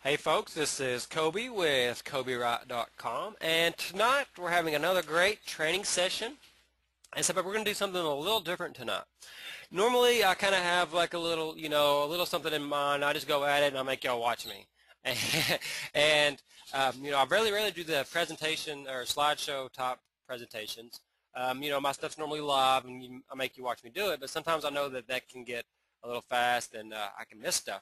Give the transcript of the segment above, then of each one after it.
Hey folks, this is Coby with CobyWright.com, and tonight we're having another great training session, except we're going to do something a little different tonight. Normally I kind of have like a little, a little something in mind. I just go at it and I make y'all watch me. And I rarely do the presentation or slideshow type presentations. My stuff's normally live and I make you watch me do it, but sometimes I know that can get a little fast and I can miss stuff.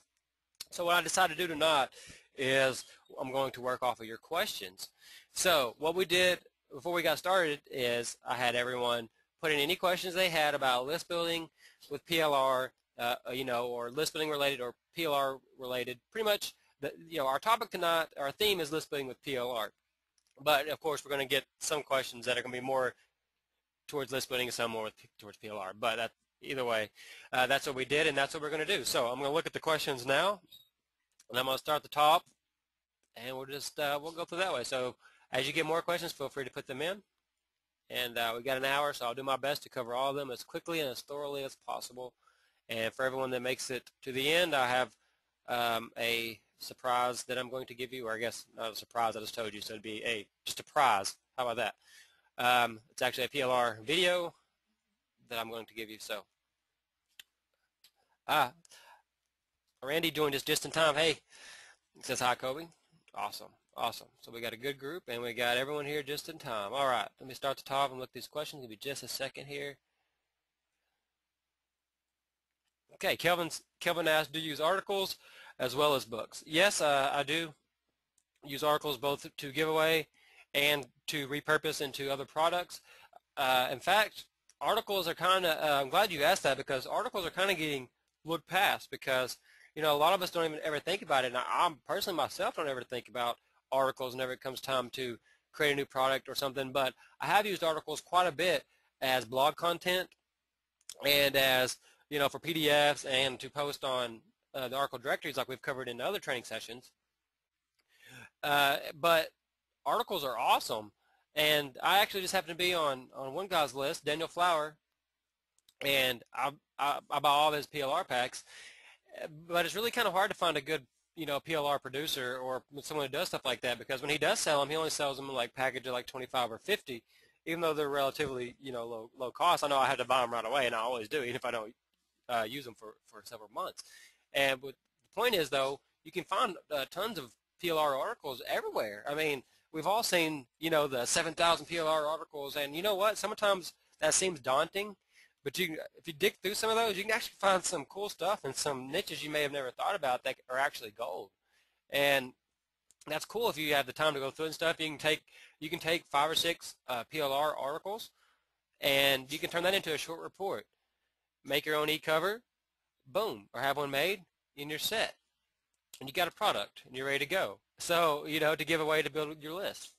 So what I decided to do tonight is I'm going to work off of your questions. So what we did before we got started is I had everyone put in any questions they had about list building with PLR, or list building related or PLR related. Pretty much, our topic tonight, our theme is list building with PLR. But of course, we're going to get some questions that are going to be more towards list building and some more towards PLR. But either way, that's what we did, and that's what we're going to do. So I'm going to look at the questions now, and I'm going to start at the top, and we'll just we'll go through that way. So as you get more questions, feel free to put them in. And we got an hour, so I'll do my best to cover all of them as quickly and as thoroughly as possible. And for everyone that makes it to the end, I have a surprise that I'm going to give you, or I guess not a surprise, I just told you, so it'd be just a prize. How about that? It's actually a PLR video that I'm going to give you. So, Randy joined us just in time. Hey, he says hi, Coby. Awesome, awesome. So we got a good group, and we got everyone here just in time. All right, let me start at the top and look at these questions. Give me just a second here. Okay, Kelvin asked, do you use articles as well as books? Yes, I do use articles both to give away and to repurpose into other products. In fact, articles are kind of, I'm glad you asked that, because articles are kind of getting looked past, because a lot of us don't even ever think about it, and I'm personally myself don't ever think about articles whenever it comes time to create a new product or something. But I have used articles quite a bit as blog content and as for PDFs and to post on the article directories like we've covered in other training sessions. But articles are awesome, and I actually just happen to be on one guy's list, Daniel Flower, and I buy all of his PLR packs. But it's really kind of hard to find a good PLR producer or someone who does stuff like that, because when he does sell them, he only sells them in like packages like 25 or 50, even though they're relatively low cost. I know I have to buy them right away, and I always do, even if I don't use them for several months. And the point is, though, you can find tons of PLR articles everywhere. I mean, we've all seen the 7,000 PLR articles, and you know what? Sometimes that seems daunting. But if you dig through some of those, you can actually find some cool stuff and some niches you may have never thought about that are actually gold. And that's cool if you have the time to go through and stuff. You can take 5 or 6 PLR articles, and you can turn that into a short report. Make your own e-cover, boom, or have one made, and you're set. And you got a product, and you're ready to go. So, to give away to build your list.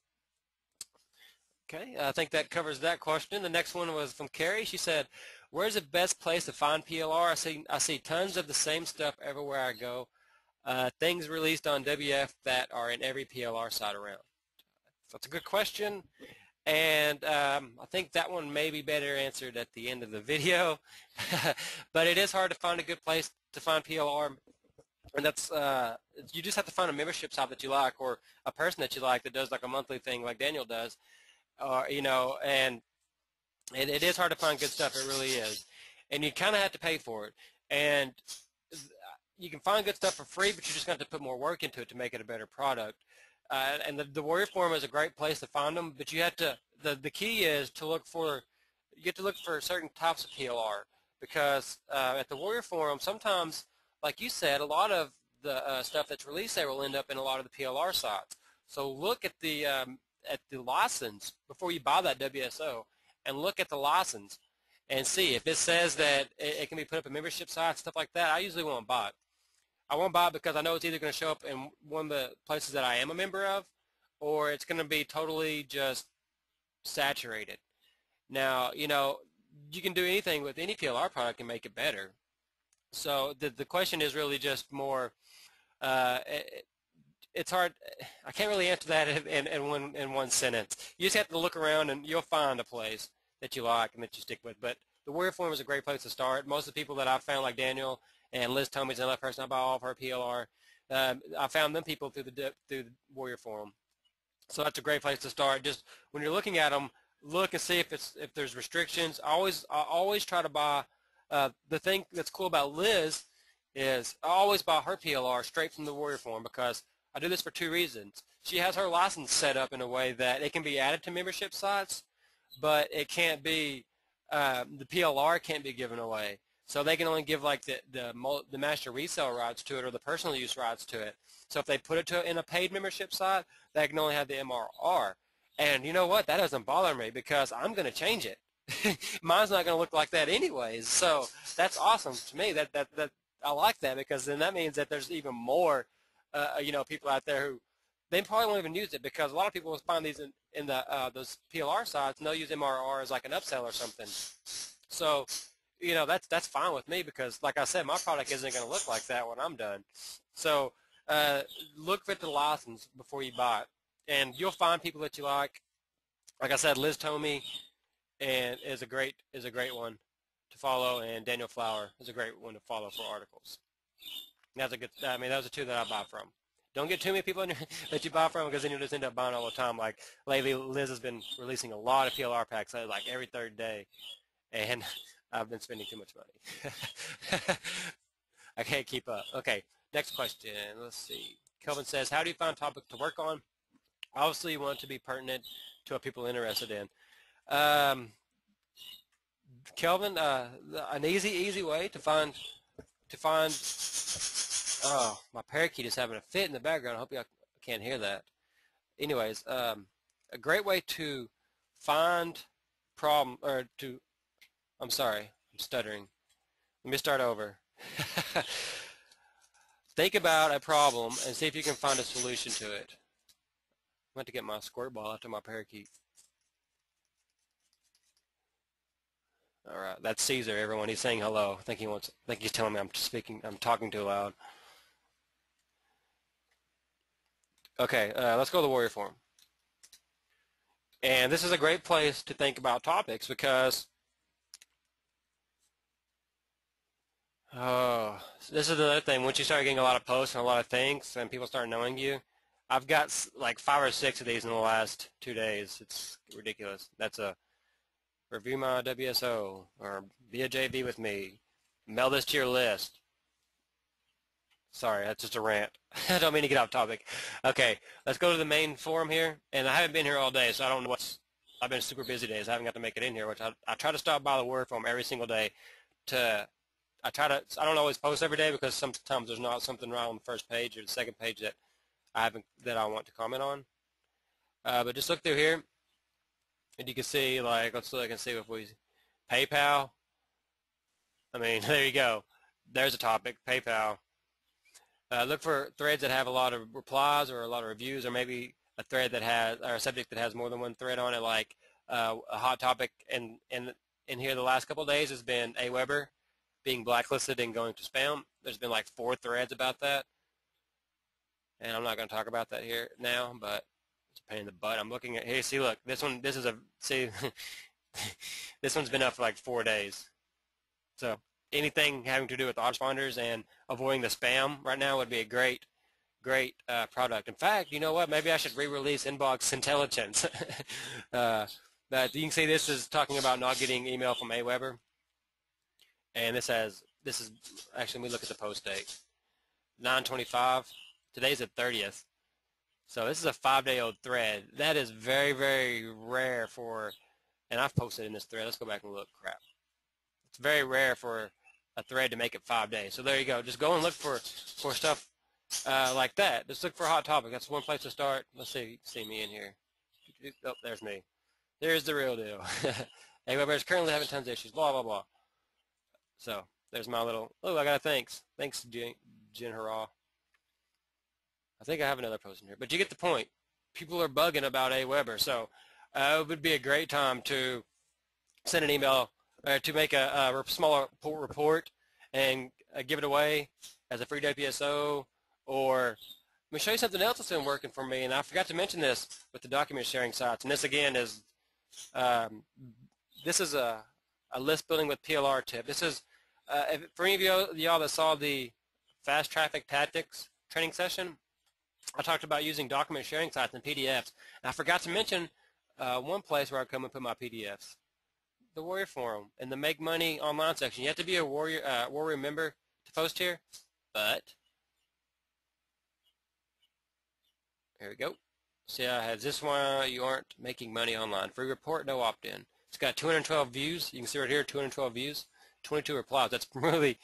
Okay, I think that covers that question. The next one was from Carrie. She said, where's the best place to find PLR? I see tons of the same stuff everywhere I go. Things released on WF that are in every PLR site around. So that's a good question. And I think that one may be better answered at the end of the video. But it is hard to find a good place to find PLR. And that's you just have to find a membership site that you like, or a person that you like that does like a monthly thing like Daniel does. And it is hard to find good stuff. It really is. And you kind of have to pay for it. And you can find good stuff for free, but you just have to put more work into it to make it a better product. And the Warrior Forum is a great place to find them, but you have to, the key is to look for, you have to look for certain types of PLR, because at the Warrior Forum, sometimes, like you said, a lot of the stuff that's released there will end up in a lot of the PLR sites. So look at the license before you buy that WSO, and look at the license and see if it says that it can be put up in membership sites, stuff like that. I usually won't buy it. I won't buy it because I know it's either going to show up in one of the places that I am a member of, or it's going to be totally just saturated. Now, you can do anything with any PLR product and make it better. So the question is really just more, it's hard. I can't really answer that in one sentence. You just have to look around, and you'll find a place that you like and that you stick with. But the Warrior Forum is a great place to start. Most of the people that I've found, like Daniel and Liz Tomey's another person, I buy all of her PLR. I found them people through the Warrior Forum. So that's a great place to start. Just when you're looking at them, look and see if there's restrictions. I always try to buy. The thing that's cool about Liz is I always buy her PLR straight from the Warrior Forum because I do this for two reasons. She has her license set up in a way that it can be added to membership sites, but it can't be, the PLR can't be given away. So they can only give like the master resale rights to it or the personal use rights to it. So if they put it in a paid membership site, they can only have the MRR. And you know what? That doesn't bother me because I'm going to change it. Mine's not going to look like that anyways. So that's awesome to me. That I like that because then that means that there's even more, people out there who they probably won't even use it because a lot of people will find these in those PLR sites and they'll use MRR as like an upsell or something. So, that's fine with me because, like I said, my product isn't going to look like that when I'm done. So look for the license before you buy it, and you'll find people that you like. Like I said, Liz Tomey and is a great one to follow, and Daniel Flower is a great one to follow for articles. And that's a good. I mean, those are two that I buy from. Don't get too many people that you buy from because then you'll just end up buying all the time. Like lately, Liz has been releasing a lot of PLR packs, like every third day, and I've been spending too much money. I can't keep up. Okay, next question. Let's see. Kelvin says, how do you find topics to work on? Obviously, you want it to be pertinent to what people are interested in. Kelvin, an easy way to find. Oh, my parakeet is having a fit in the background. I hope you can't hear that. Anyways, a great way to find I'm sorry, I'm stuttering. Let me start over. Think about a problem and see if you can find a solution to it. I'm going to get my squirt ball after my parakeet. All right, that's Caesar, everyone. He's saying hello. I think he's telling me I'm talking too loud. Okay, let's go to the Warrior Forum. And this is a great place to think about topics because this is another thing. Once you start getting a lot of posts and a lot of things and people start knowing you, I've got like 5 or 6 of these in the last 2 days. It's ridiculous. That's a review my WSO or be a JV with me. Mail this to your list. Sorry, that's just a rant. I don't mean to get off topic. Okay, let's go to the main forum here. And I haven't been here all day, so I don't know I've been super busy days. I haven't got to make it in here, which I try to stop by the Warrior Forum every single day I don't always post every day because sometimes there's not something right on the first page or the second page that I want to comment on. But just look through here, and you can see, like, let's look and see if we PayPal. I mean, there you go. There's a topic, PayPal. Look for threads that have a lot of replies or a lot of reviews, or maybe a thread that has, or a subject that has more than one thread on it, like a hot topic. And in here the last couple of days has been AWeber being blacklisted and going to spam. There's been like 4 threads about that. And I'm not going to talk about that here now, but it's a pain in the butt. I'm looking at, here, see, look, this one's been up for like 4 days. So anything having to do with autoresponders and avoiding the spam right now would be a great product. In fact, you know what? Maybe I should re-release Inbox Intelligence. But you can see this is talking about not getting email from AWeber. And this is actually, let me look at the post date. 9/25. Today's the 30th. So this is a 5-day-old thread. That is very, very rare for, and I've posted in this thread. Let's go back and look. Crap. It's very rare for a thread to make it 5 days. So there you go. Just go and look for stuff like that. Just look for a hot topic. That's one place to start. Let's see if you can see me in here. Oh, there's me. There's the real deal. AWeber is currently having tons of issues. Blah, blah, blah. So there's my little, oh, I got a thanks. Thanks, Jen Hurrah. I think I have another post in here. But you get the point. People are bugging about AWeber. So it would be a great time to send an email to make a smaller report and give it away as a free WSO. Or let me show you something else that's been working for me. And I forgot to mention this with the document sharing sites. And this, again, is a list building with PLR tip. This is, for any of y'all that saw the fast traffic tactics training session, I talked about using document sharing sites and PDFs. And I forgot to mention one place where I come and put my PDFs. The Warrior Forum in the Make Money Online section. You have to be a Warrior member to post here, but here we go. See, I have this one. You aren't making money online. Free report, no opt-in. It's got 212 views. You can see right here, 212 views, 22 replies. That's really,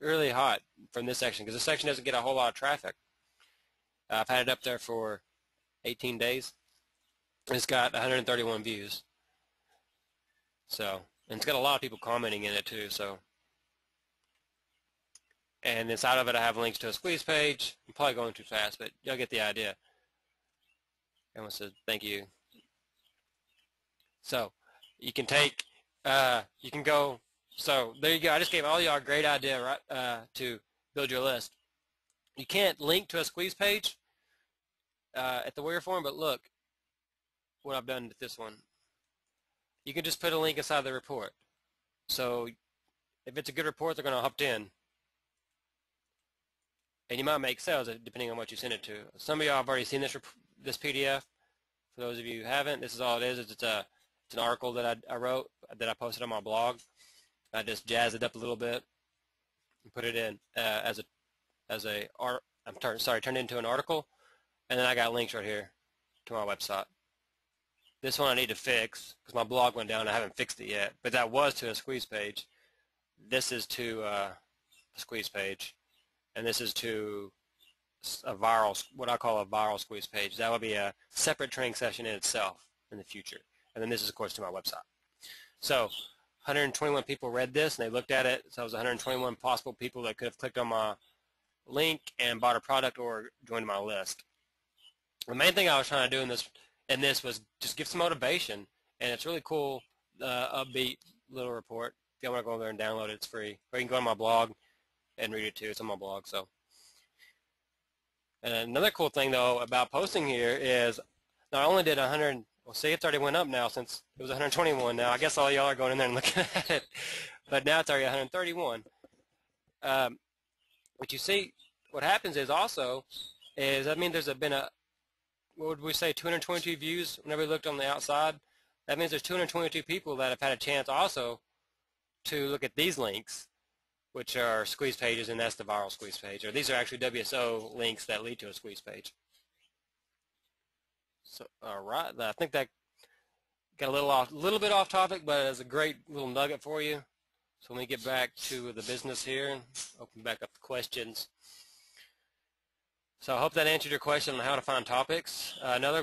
really hot from this section because this section doesn't get a whole lot of traffic. I've had it up there for 18 days. It's got 131 views. So, and it's got a lot of people commenting in it too. So, and inside of it, I have links to a squeeze page. I'm probably going too fast, but y'all get the idea. Everyone says thank you. So, you can take, you can go. So there you go. I just gave all y'all a great idea, right, to build your list. You can't link to a squeeze page at the Warrior Forum, but look what I've done with this one. You can just put a link inside the report. So if it's a good report, they're going to opt in. And you might make sales depending on what you send it to. Some of y'all have already seen this PDF. For those of you who haven't, this is all it is. It's an article that I wrote that I posted on my blog. I just jazzed it up a little bit and put it in turned it into an article, and then I got links right here to my website. This one I need to fix because my blog went down. I haven't fixed it yet, but that was to a squeeze page. This is to a squeeze page, and this is to a viral, what I call a viral squeeze page. That would be a separate training session in itself in the future. And then this is, of course, to my website. So 121 people read this, and they looked at it. So it was 121 possible people that could have clicked on my link and bought a product or joined my list. The main thing I was trying to do in this was just give some motivation, and it's really cool, upbeat little report. If you want to go over there and download it, it's free. Or you can go on my blog and read it too. It's on my blog. So, and another cool thing though about posting here is not only did 100. Well, see, it's already went up now since it was 121 now. I guess all y'all are going in there and looking at it, but now it's already 131. But you see, what happens is also that means there's been a, what would we say, 222 views whenever we looked on the outside. That means there's 222 people that have had a chance also to look at these links, which are squeeze pages, and that's the viral squeeze page. Or these are actually WSO links that lead to a squeeze page. So, all right, I think that got a little bit off topic, but it's a great little nugget for you. So let me get back to the business here and open back up the questions. So I hope that answered your question on how to find topics. Another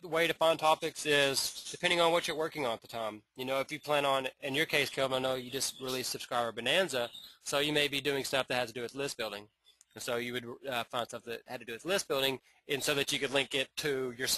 way to find topics is depending on what you're working on at the time. You know, if you plan on, in your case, Kelvin, I know you just released Subscriber Bonanza, so you may be doing stuff that has to do with list building. And so you would find stuff that had to do with list building, and so that you could link it to your